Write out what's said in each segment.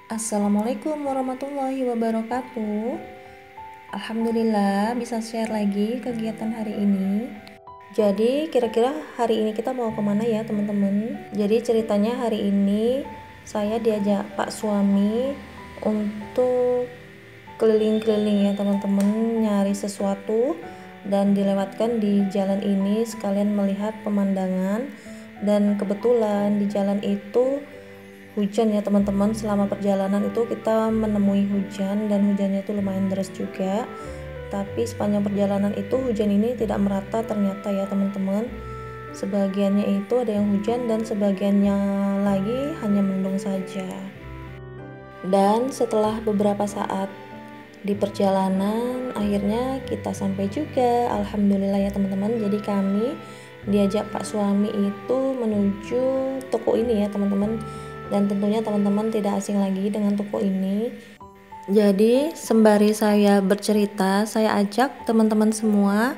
Assalamualaikum warahmatullahi wabarakatuh. Alhamdulillah bisa share lagi kegiatan hari ini. Jadi kira-kira hari ini kita mau kemana ya teman-teman? Jadi ceritanya hari ini saya diajak Pak suami untuk keliling-keliling ya teman-teman, nyari sesuatu dan dilewatkan di jalan ini sekalian melihat pemandangan. Dan kebetulan di jalan itu hujan ya teman-teman. Selama perjalanan itu kita menemui hujan dan hujannya itu lumayan deras juga, tapi sepanjang perjalanan itu hujan ini tidak merata ternyata ya teman-teman. Sebagiannya itu ada yang hujan dan sebagiannya lagi hanya mendung saja. Dan setelah beberapa saat di perjalanan akhirnya kita sampai juga, alhamdulillah ya teman-teman. Jadi kami diajak Pak suami itu menuju toko ini ya teman-teman, dan tentunya teman-teman tidak asing lagi dengan toko ini. Jadi sembari saya bercerita, saya ajak teman-teman semua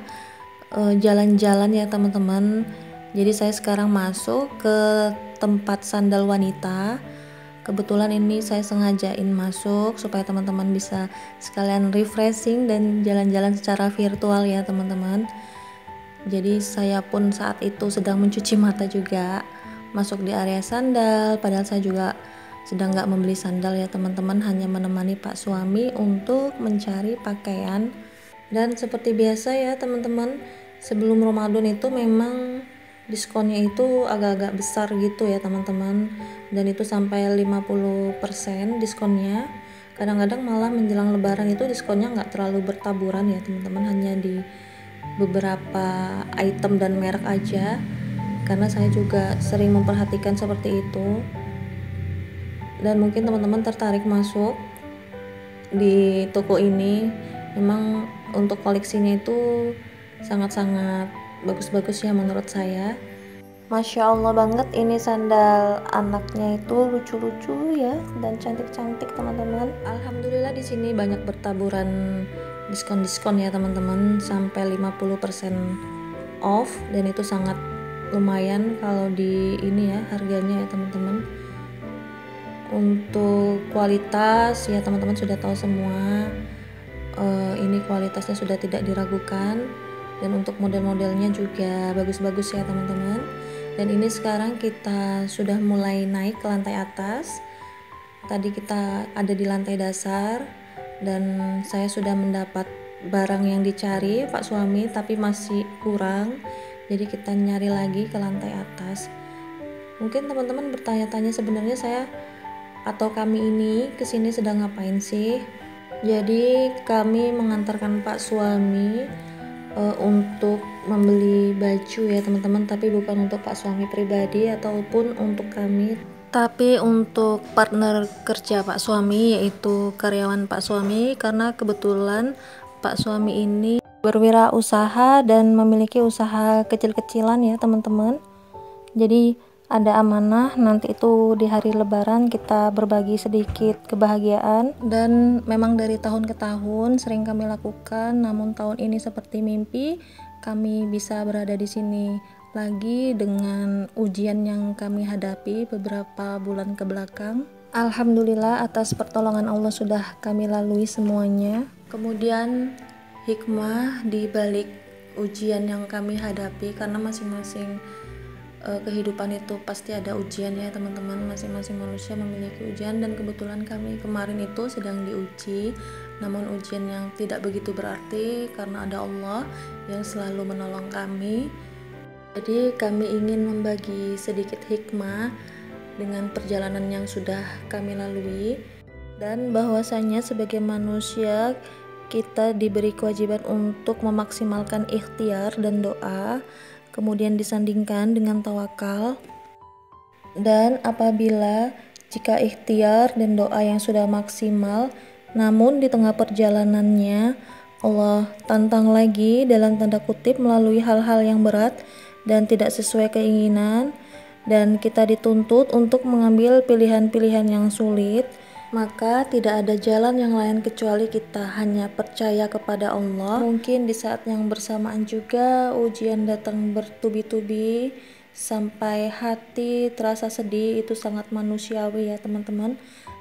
jalan-jalan ya teman-teman. Jadi saya sekarang masuk ke tempat sandal wanita. Kebetulan ini saya sengajain masuk supaya teman-teman bisa sekalian refreshing dan jalan-jalan secara virtual ya teman-teman. Jadi saya pun saat itu sedang mencuci mata juga, masuk di area sandal, padahal saya juga sedang nggak membeli sandal ya teman-teman, hanya menemani Pak suami untuk mencari pakaian. Dan seperti biasa ya teman-teman, sebelum Ramadan itu memang diskonnya itu agak-agak besar gitu ya teman-teman, dan itu sampai 50% diskonnya. Kadang-kadang malah menjelang lebaran itu diskonnya nggak terlalu bertaburan ya teman-teman, hanya di beberapa item dan merek aja, karena saya juga sering memperhatikan seperti itu. Dan mungkin teman-teman tertarik masuk di toko ini, memang untuk koleksinya itu sangat-sangat bagus-bagus ya menurut saya. Masya Allah banget, ini sandal anaknya itu lucu-lucu ya dan cantik-cantik teman-teman. Alhamdulillah di sini banyak bertaburan diskon-diskon ya teman-teman, sampai 50% off, dan itu sangat lumayan kalau di ini ya harganya ya teman-teman. Untuk kualitas ya teman-teman sudah tahu semua, ini kualitasnya sudah tidak diragukan, dan untuk model-modelnya juga bagus-bagus ya teman-teman. Dan ini sekarang kita sudah mulai naik ke lantai atas. Tadi kita ada di lantai dasar dan saya sudah mendapat barang yang dicari Pak suami, tapi masih kurang, jadi kita nyari lagi ke lantai atas. Mungkin teman-teman bertanya-tanya sebenarnya saya atau kami ini kesini sedang ngapain sih. Jadi kami mengantarkan Pak suami untuk membeli baju ya teman-teman, tapi bukan untuk Pak suami pribadi ataupun untuk kami, tapi untuk partner kerja Pak suami, yaitu karyawan Pak suami, karena kebetulan Pak suami ini berwirausaha dan memiliki usaha kecil-kecilan ya teman-teman. Jadi ada amanah nanti itu di hari lebaran kita berbagi sedikit kebahagiaan, dan memang dari tahun ke tahun sering kami lakukan, namun tahun ini seperti mimpi kami bisa berada di sini lagi dengan ujian yang kami hadapi beberapa bulan ke belakang. Alhamdulillah atas pertolongan Allah sudah kami lalui semuanya. Kemudian hikmah di balik ujian yang kami hadapi, karena masing-masing kehidupan itu pasti ada ujian ya teman-teman, masing-masing manusia memiliki ujian, dan kebetulan kami kemarin itu sedang diuji, namun ujian yang tidak begitu berarti karena ada Allah yang selalu menolong kami. Jadi kami ingin membagi sedikit hikmah dengan perjalanan yang sudah kami lalui, dan bahwasanya sebagai manusia kita diberi kewajiban untuk memaksimalkan ikhtiar dan doa, kemudian disandingkan dengan tawakal. Dan apabila jika ikhtiar dan doa yang sudah maksimal, namun di tengah perjalanannya Allah tantang lagi dalam tanda kutip melalui hal-hal yang berat dan tidak sesuai keinginan, dan kita dituntut untuk mengambil pilihan-pilihan yang sulit, maka tidak ada jalan yang lain kecuali kita hanya percaya kepada Allah. Mungkin di saat yang bersamaan juga ujian datang bertubi-tubi sampai hati terasa sedih, itu sangat manusiawi ya teman-teman.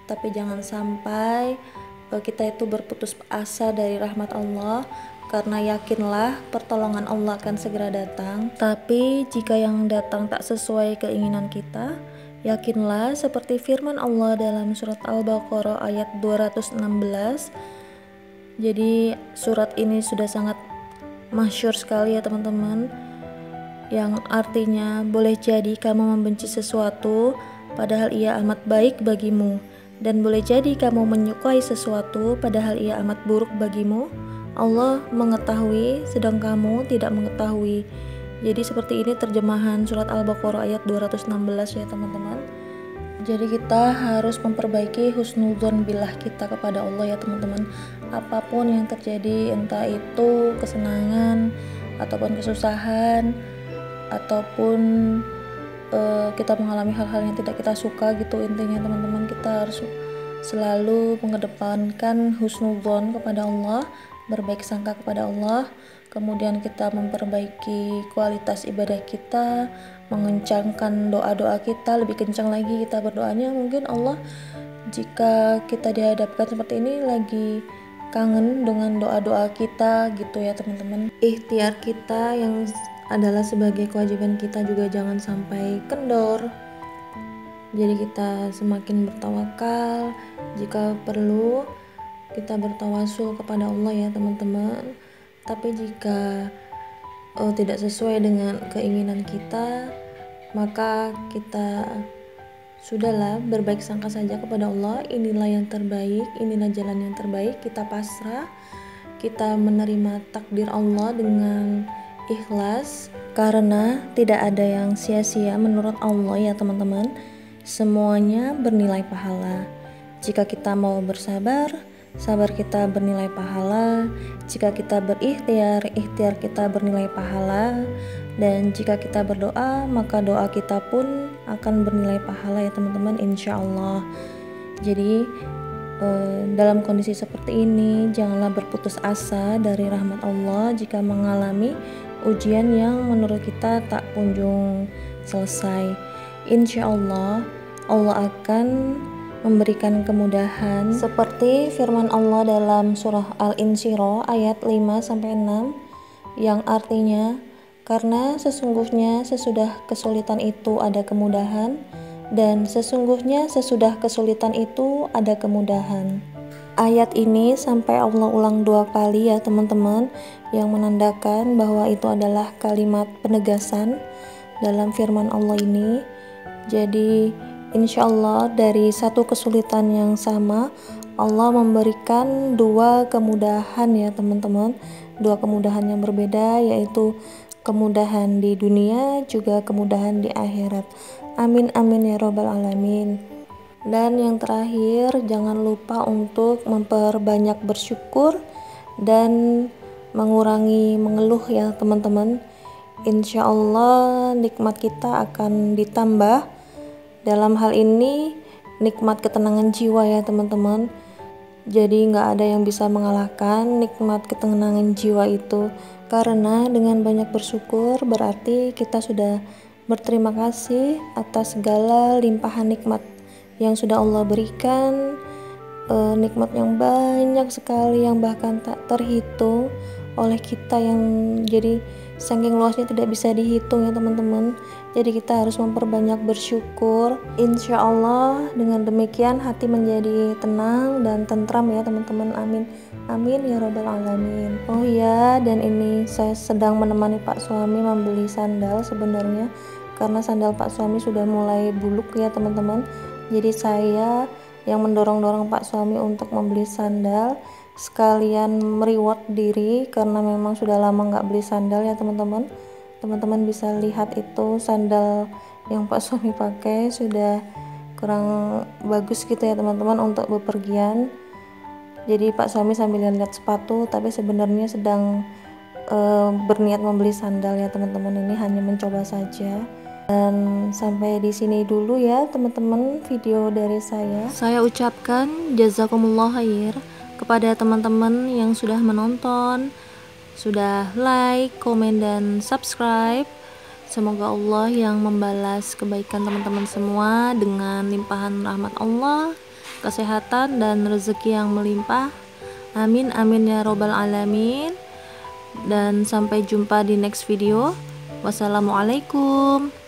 tapi jangan sampai kita itu berputus asa dari rahmat Allah, karena yakinlah pertolongan Allah akan segera datang. Tapi jika yang datang tak sesuai keinginan kita, yakinlah seperti firman Allah dalam surat Al-Baqarah ayat 216. Jadi surat ini sudah sangat masyhur sekali ya teman-teman, yang artinya boleh jadi kamu membenci sesuatu padahal ia amat baik bagimu, dan boleh jadi kamu menyukai sesuatu padahal ia amat buruk bagimu. Allah mengetahui sedang kamu tidak mengetahui. Jadi seperti ini terjemahan surat Al-Baqarah ayat 216 ya teman-teman. Jadi kita harus memperbaiki husnudzon billah kita kepada Allah ya teman-teman. Apapun yang terjadi, entah itu kesenangan ataupun kesusahan, ataupun kita mengalami hal-hal yang tidak kita suka gitu, intinya teman-teman kita harus selalu mengedepankan husnudzon kepada Allah, berbaik sangka kepada Allah. Kemudian kita memperbaiki kualitas ibadah kita, mengencangkan doa-doa kita, lebih kencang lagi kita berdoanya. Mungkin Allah jika kita dihadapkan seperti ini lagi kangen dengan doa-doa kita gitu ya teman-teman. Ikhtiar kita yang adalah sebagai kewajiban kita juga jangan sampai kendor. Jadi kita semakin bertawakal, jika perlu kita bertawasul kepada Allah ya teman-teman. Tapi jika tidak sesuai dengan keinginan kita, maka kita sudahlah berbaik sangka saja kepada Allah. Inilah yang terbaik, inilah jalan yang terbaik. Kita pasrah, kita menerima takdir Allah dengan ikhlas, karena tidak ada yang sia-sia menurut Allah ya teman-teman. Semuanya bernilai pahala. Jika kita mau bersabar, sabar kita bernilai pahala. Jika kita berikhtiar, ikhtiar kita bernilai pahala. Dan jika kita berdoa, maka doa kita pun akan bernilai pahala ya teman-teman, insya Allah. Jadi dalam kondisi seperti ini janganlah berputus asa dari rahmat Allah jika mengalami ujian yang menurut kita tak kunjung selesai. Insya Allah akan memberikan kemudahan, seperti firman Allah dalam surah Al-Insyirah ayat 5-6 yang artinya, karena sesungguhnya sesudah kesulitan itu ada kemudahan, dan sesungguhnya sesudah kesulitan itu ada kemudahan. Ayat ini sampai Allah ulang 2 kali ya teman-teman, yang menandakan bahwa itu adalah kalimat penegasan dalam firman Allah ini. Jadi insya Allah dari satu kesulitan yang sama Allah memberikan 2 kemudahan ya teman-teman, 2 kemudahan yang berbeda, yaitu kemudahan di dunia juga kemudahan di akhirat. Amin amin ya robbal alamin. Dan yang terakhir, jangan lupa untuk memperbanyak bersyukur dan mengurangi mengeluh ya teman-teman. Insya Allah nikmat kita akan ditambah. Dalam hal ini nikmat ketenangan jiwa ya teman-teman. Jadi nggak ada yang bisa mengalahkan nikmat ketenangan jiwa itu, karena dengan banyak bersyukur berarti kita sudah berterima kasih atas segala limpahan nikmat yang sudah Allah berikan. Nikmat yang banyak sekali yang bahkan tak terhitung oleh kita, yang jadi saking luasnya tidak bisa dihitung ya teman-teman. Jadi kita harus memperbanyak bersyukur. Insya Allah dengan demikian hati menjadi tenang dan tentram ya teman-teman. Amin amin ya robbal alamin. Oh ya, dan ini saya sedang menemani Pak suami membeli sandal sebenarnya, karena sandal Pak suami sudah mulai buluk ya teman-teman. Jadi saya yang mendorong-dorong Pak suami untuk membeli sandal, sekalian mereward diri karena memang sudah lama nggak beli sandal ya teman-teman. Teman-teman bisa lihat itu sandal yang Pak suami pakai sudah kurang bagus gitu ya teman-teman untuk bepergian. Jadi Pak suami sambil lihat sepatu, tapi sebenarnya sedang berniat membeli sandal ya teman-teman. Ini hanya mencoba saja. Dan sampai di sini dulu ya teman-teman video dari saya. Saya ucapkan jazakumullah khair kepada teman-teman yang sudah menonton, sudah like, komen, dan subscribe. Semoga Allah yang membalas kebaikan teman-teman semua dengan limpahan rahmat Allah. kesehatan dan rezeki yang melimpah. Amin amin ya robbal alamin. Dan sampai jumpa di next video. Wassalamualaikum.